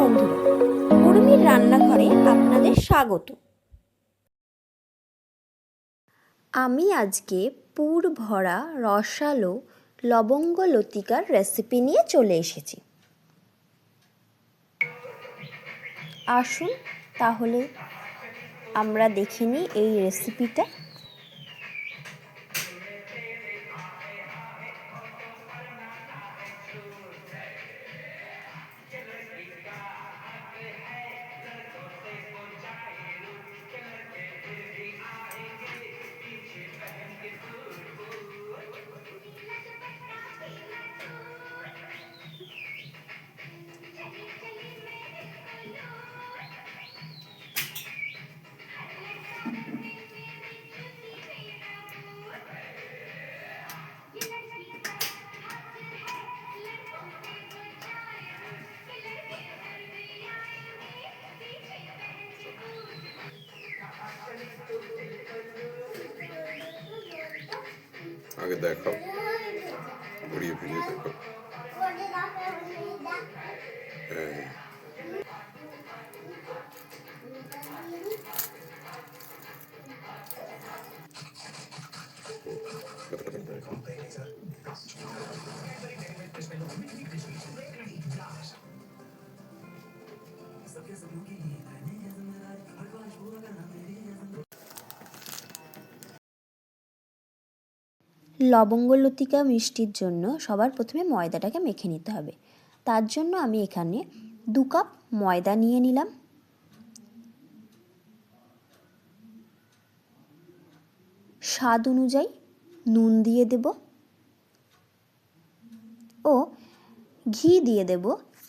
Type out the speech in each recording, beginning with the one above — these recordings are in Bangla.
বন্ধুরা, উর্মির রান্নাঘরে আপনাদের স্বাগত। আমি আজকে পুর ভরা রসালো লবঙ্গ লতিকার রেসিপি নিয়ে চলে এসেছি। আসুন তাহলে আমরা দেখে নিই এই রেসিপিটা। আগে দেখাও, ঘুরিয়ে ফিরিয়ে দেখো। হ্যাঁ, লবঙ্গ লতিকা মিষ্টির জন্য সবার প্রথমে ময়দাটাকে মেখে নিতে হবে। তার জন্য আমি এখানে 2 কাপ ময়দা নিয়ে নিলাম। স্বাদ অনুযায়ী নুন দিয়ে দেব ও ঘি দিয়ে দেব।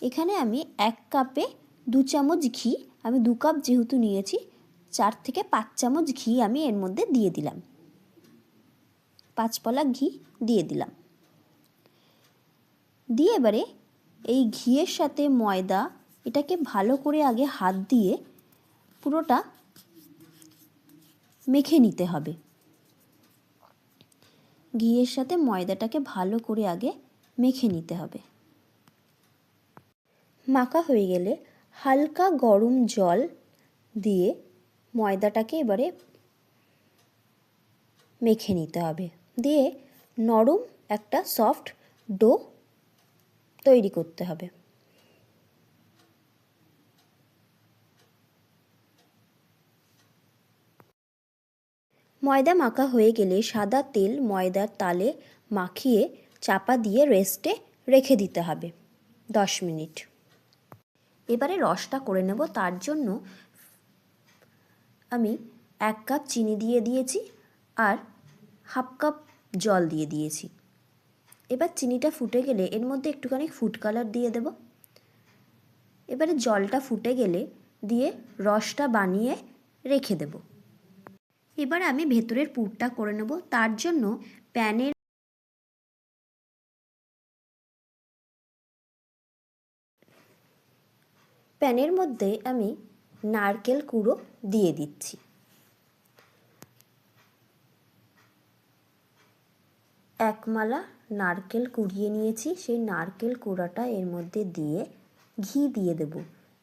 এখানে আমি 1 কাপে 2 চামচ ঘি, আমি 2 কাপ যেহেতু নিয়েছি 4 থেকে 5 চামচ ঘি আমি এর মধ্যে দিয়ে দিলাম। 5 পলা ঘি দিয়ে দিলাম। দিয়ে এবারে এই ঘিয়ের সাথে ময়দা এটাকে ভালো করে আগে হাত দিয়ে পুরোটা মেখে নিতে হবে। ঘিয়ের সাথে ময়দাটাকে ভালো করে আগে মেখে নিতে হবে। মাখা হয়ে গেলে হালকা গরম জল দিয়ে ময়দাটাকে এবারে মেখে নিতে হবে। দিয়ে নরম একটা সফট ডো তৈরি করতে হবে। ময়দা মাখা হয়ে গেলে সাদা তেল ময়দার তালে মাখিয়ে চাপা দিয়ে রেস্টে রেখে দিতে হবে 10 মিনিট। এবারে রসটা করে নেব। তার জন্য আমি 1 কাপ চিনি দিয়ে দিয়েছি আর 1/2 কাপ জল দিয়ে দিয়েছি। এবার চিনিটা ফুটে গেলে এর মধ্যে একটুখানি ফুড কালার দিয়ে দেব। এবারে জলটা ফুটে গেলে দিয়ে রসটা বানিয়ে রেখে দেব। এবার আমি ভেতরের পুরটা করে নেব। তার জন্য প্যানের মধ্যে আমি নারকেল কুড়ো দিয়ে দিচ্ছি। একমালা নারকেল কুড়িয়ে নিয়েছি, সেই নারকেল কুড়াটা এর মধ্যে দিয়ে ঘি দিয়ে দেব।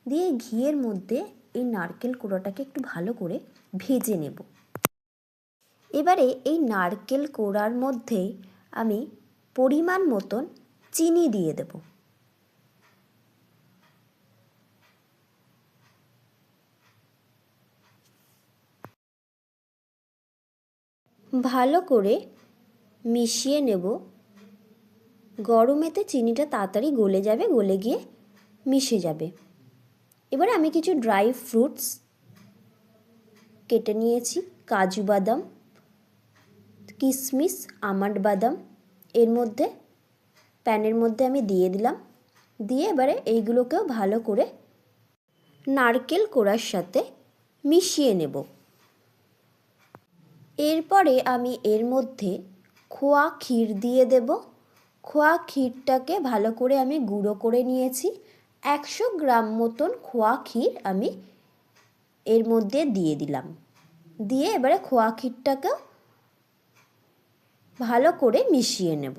দিয়ে ঘিয়ের মধ্যে এই নারকেল কুড়াটাকে একটু ভালো করে ভেজে নেব। এবারে এই নারকেল কোড়ার মধ্যে আমি পরিমাণ মতন চিনি দিয়ে দেব। ভালো করে মিশিয়ে নেব। গরমেতে চিনিটা তাড়াতাড়ি গলে যাবে, গলে গিয়ে মিশে যাবে। এবারে আমি কিছু ড্রাই ফ্রুটস কেটে নিয়েছি, কাজু বাদাম, কিশমিশ, আমন্ড বাদাম এর মধ্যে প্যানের মধ্যে আমি দিয়ে দিলাম। দিয়ে এবারে এইগুলোকেও ভালো করে নারকেল কোড়ার সাথে মিশিয়ে নেব। এরপরে আমি এর মধ্যে খোয়া ক্ষীর দিয়ে দেব। খোয়া ক্ষীরটাকে ভালো করে আমি গুঁড়ো করে নিয়েছি। 100 গ্রাম মতন খোয়া ক্ষীর আমি এর মধ্যে দিয়ে দিলাম। দিয়ে এবারে খোয়া ক্ষীরটাকেও ভালো করে মিশিয়ে নেব।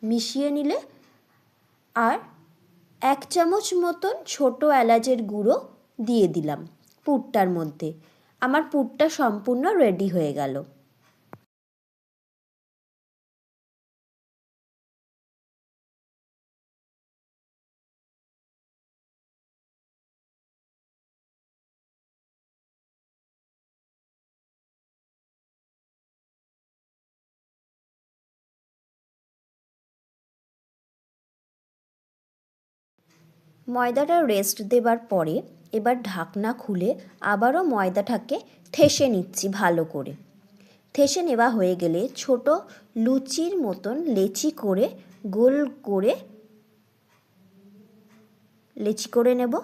মিশিয়ে নিলে আর 1 চামচ মতন ছোট এলাচের গুঁড়ো দিয়ে দিলাম পুরটার মধ্যে। আমার পুরটা সম্পূর্ণ রেডি হয়ে গেল। ময়দাটা রেস্ট দেবার পরে এবার ঢাকনা খুলে আবারও ময়দাটাকে ঠেসে নিচ্ছি ভালো করে। ঠেসে নেওয়া হয়ে গেলে ছোট লুচির মতন লেচি করে গোল করে লেচি করে নেব।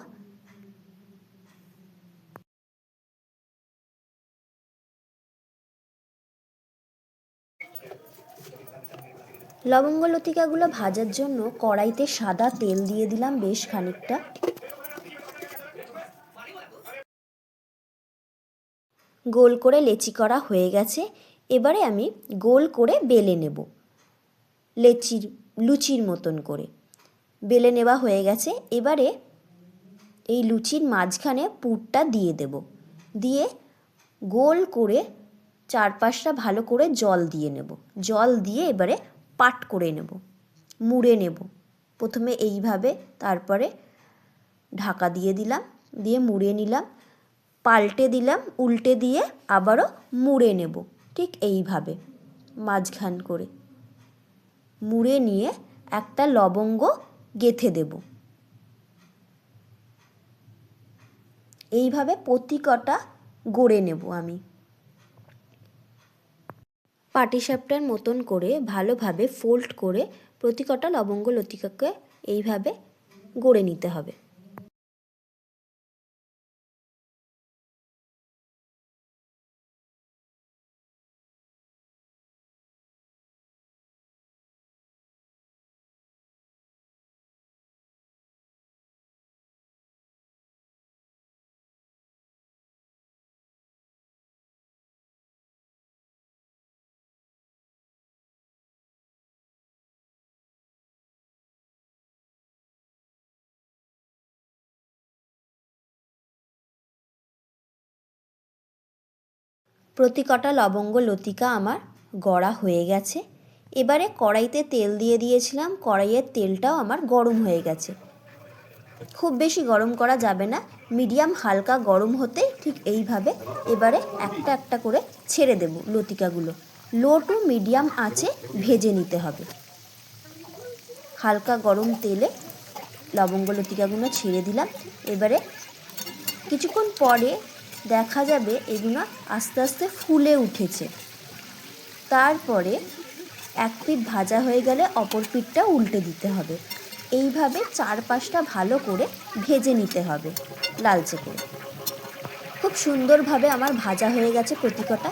লবঙ্গ লতিকাগুলো ভাজার জন্য কড়াইতে সাদা তেল দিয়ে দিলাম বেশ খানিকটা। গোল করে লেচি করা হয়ে গেছে। এবারে আমি গোল করে বেলে নেব, লুচির মতন করে বেলে নেওয়া হয়ে গেছে। এবারে এই লুচির মাঝখানে পুরটা দিয়ে দেব, দিয়ে গোল করে চারপাশটা ভালো করে জল দিয়ে নেব। জল দিয়ে এবারে পাট করে নেব, মুড়ে নেব। প্রথমে এইভাবে, তারপরে ঢাকা দিয়ে দিলাম, দিয়ে মুড়ে নিলাম, পাল্টে দিলাম, উল্টে দিয়ে আবারও মুড়ে নেব। ঠিক এইভাবে মাঝখান করে মুড়ে নিয়ে একটা লবঙ্গ গেঁথে দেব। এইভাবে প্রতিকটা গড়ে নেব আমি। পাটিসাপটার মতন করে ভালোভাবে ফোল্ড করে প্রতিকটা লবঙ্গ লতিকাকে এইভাবে গড়ে নিতে হবে। প্রতিকটা লবঙ্গ লতিকা আমার গড়া হয়ে গেছে। এবারে কড়াইতে তেল দিয়ে দিয়েছিলাম, কড়াইয়ের তেলটাও আমার গরম হয়ে গেছে। খুব বেশি গরম করা যাবে না, মিডিয়াম হালকা গরম হতে ঠিক এইভাবে এবারে একটা একটা করে ছেড়ে দেব লতিকাগুলো। লো টু মিডিয়াম আঁচে ভেজে নিতে হবে। হালকা গরম তেলে লবঙ্গ লতিকাগুলো ছেড়ে দিলাম। এবারে কিছুক্ষণ পরে দেখা যাবে এগুলো আস্তে আস্তে ফুলে উঠেছে। তারপরে এক পিঠ ভাজা হয়ে গেলে অপর পিঠটা উল্টে দিতে হবে। এইভাবে চারপাশটা ভালো করে ভেজে নিতে হবে লালচে করে। খুব সুন্দরভাবে আমার ভাজা হয়ে গেছে প্রতিকটা।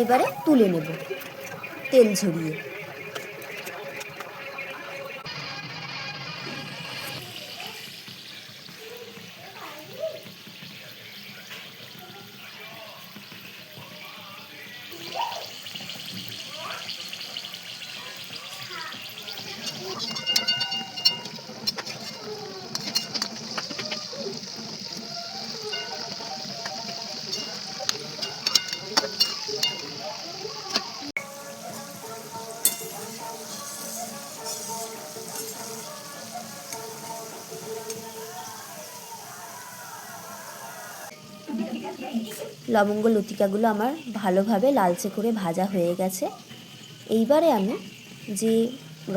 এবারে তুলে নেব তেল ঝরিয়ে। লবঙ্গ লতিকাগুলো আমার ভালোভাবে লালচে করে ভাজা হয়ে গেছে। এইবারে আমি যে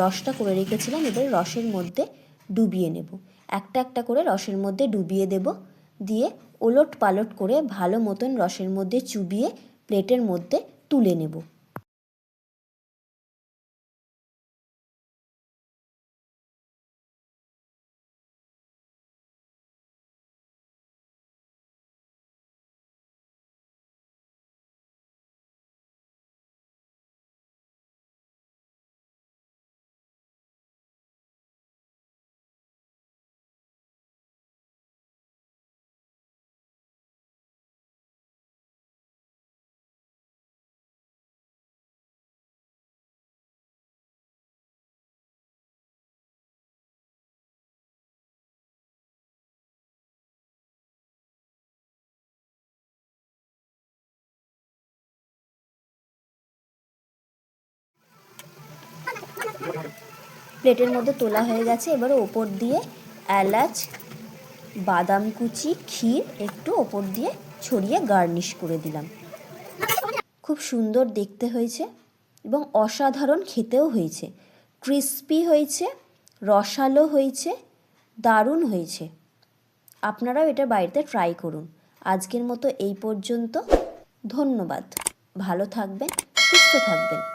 রসটা করে রেখেছিলাম এবার রসের মধ্যে ডুবিয়ে নেব। একটা একটা করে রসের মধ্যে ডুবিয়ে দেব, দিয়ে ওলট পালট করে ভালো মতন রসের মধ্যে চুবিয়ে প্লেটের মধ্যে তুলে নেব। প্লেটের মধ্যে তোলা হয়ে গেছে। এবারে ওপর দিয়ে এলাচ, বাদাম কুচি, ক্ষীর একটু ওপর দিয়ে ছড়িয়ে গার্নিশ করে দিলাম। খুব সুন্দর দেখতে হয়েছে এবং অসাধারণ খেতেও হয়েছে। ক্রিস্পি হয়েছে, রসালো হয়েছে, দারুণ হয়েছে। আপনারাও এটা বাড়িতে ট্রাই করুন। আজকের মতো এই পর্যন্ত। ধন্যবাদ। ভালো থাকবেন, সুস্থ থাকবেন।